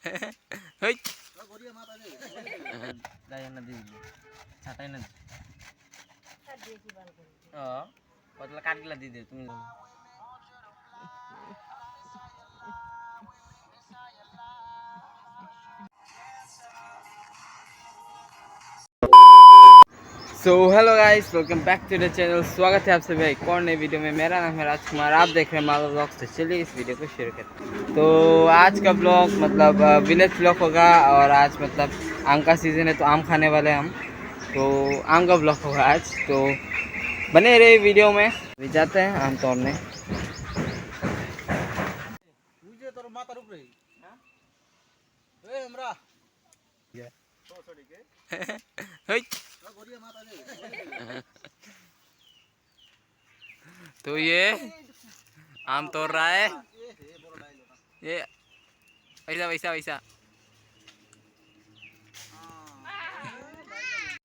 হেই গায়ে না দিই ছাটাই না ও কতলা কাটগুলা দিয়ে দে তুমি so hello guys, welcome back to the channel. स्वागत है आप सभी एक और नई वीडियो में। मेरा नाम है राजकुमार, आप देख रहे हैं माला ब्लॉग्स। तो चलिए इस वीडियो को शुरू करते हैं। तो आज का ब्लॉग मतलब विलेज ब्लॉग होगा और आज मतलब आम का सीज़न है तो आम खाने वाले हैं हम। तो आम का ब्लॉग होगा आज, तो बने रहे वीडियो में। अभी जाते हैं आम तोड़ने। तो ये आम तोड़ रहा है, ये ऐसा वैसा वैसा।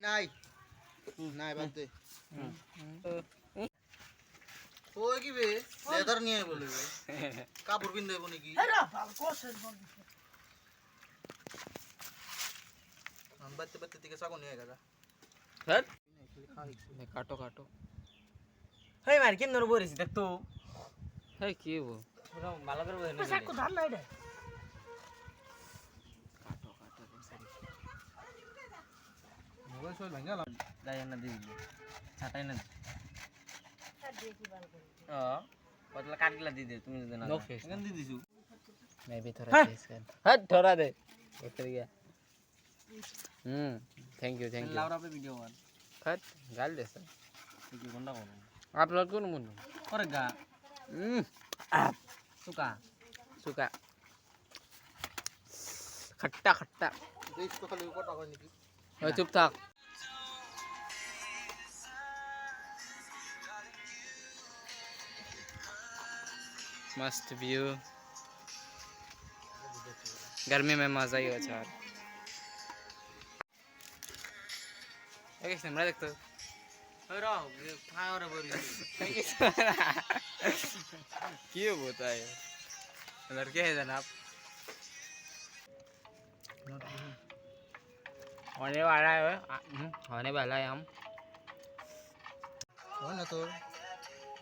নাই নাই বাদ দে ওই কি বে লেদার নিয়ে বলে বে কাপড় পিন দেব নাকি हम बत्ते बत्ते दिखे साको नहीं आएगा सर काटो काटो হেই মার কেন নর বরিস দেখ তো है कि वो ভালো করে বলে काटो काटो सारी मोबाइल सोल भंगा ला গায়ে না দিই ছাটাই না ও কতলা কাটগুলা দিয়ে দে তুমি যদি না नो फेस एंगन दी दिसु मैं भी थोड़ा फेस कर हट थोड़ा दे उतर गया। थैंक यू লাউরা पे ভিডিও কর हट गाल दे सर কি কোনটা করব अपलोड करो मुन्नू। করে গা সুকা सुका खट्टा खट्टा देख तो खाली ऊपर टाका निकी ओए चुप था। मस्त व्यू, गर्मी में मजा ही हो चार। कैसे देखते ওই রাও ফায়রে বরিস क्यों होता है लड़के हैं जनाब। होने वाला है होने वाला है हम। हो ना तो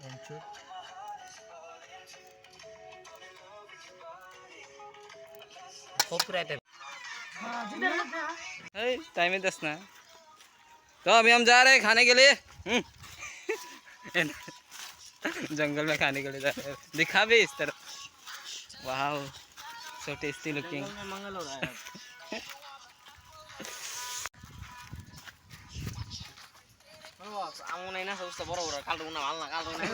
एंचो खूब रहते टाइम है 10 ना। तो अभी हम जा रहे हैं खाने के लिए। जंगल में खाने के लिए जा रहे हैं। दिखा भी इस तरफ। वाह सो टेस्टी लुकिंग। मंगल हो रहा है আমু নাই না সবটা বড় বড় কাল না ভালো না কাল না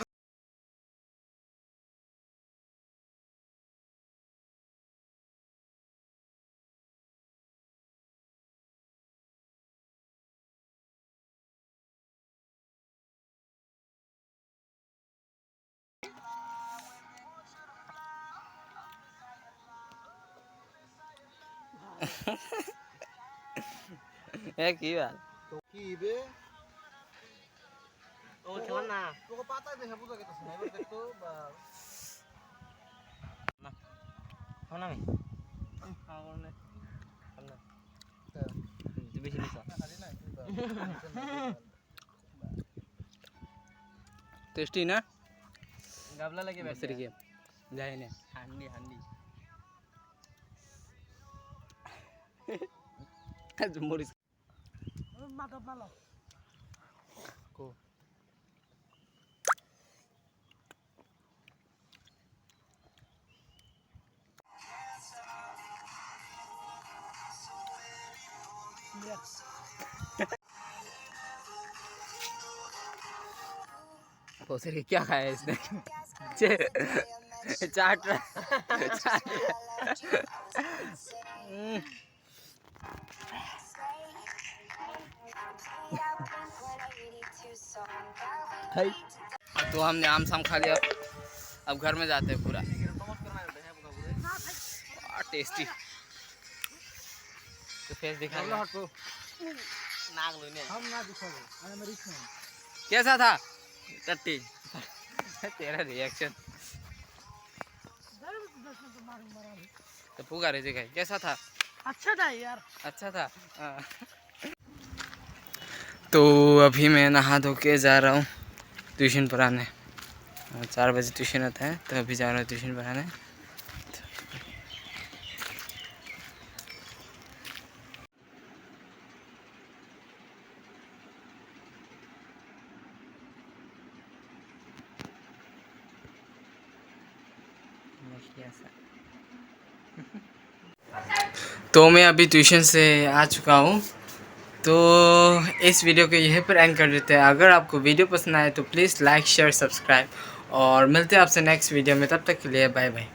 ये की बात तो की बे ও কেমন না तो पता है देखा पूजा के तो सुनाई देख तो কেমন আমি খাওয়ার না না তুই বেশি নিছ खाली ना टेस्टी ना গাবলা লাগে बस रखिए जाए ने হান্ডি হান্ডি मोरिस को पोसर क्या खाया इसने चाट रहा तो हमने आम शाम खा लिया, अब घर में जाते हैं पूरा। टेस्टी तो फेस दिखा नाग लो ने हम ना दिखाओ हमें रिक्स में कैसा था टट्टी तेरा रिएक्शन तो पुगा रहे थे कैसा था? अच्छा था यार। अच्छा था। हाँ। तो अभी मैं नहा धो के जा रहा हूँ ट्यूशन पढ़ाने। 4 बजे ट्यूशन आता है तो अभी जा रहा हूँ ट्यूशन पढ़ाने। तो मैं अभी ट्यूशन से आ चुका हूँ। तो इस वीडियो को यहीं पर एंड कर देते हैं। अगर आपको वीडियो पसंद आए तो प्लीज़ लाइक शेयर सब्सक्राइब और मिलते हैं आपसे नेक्स्ट वीडियो में। तब तक के लिए बाय बाय।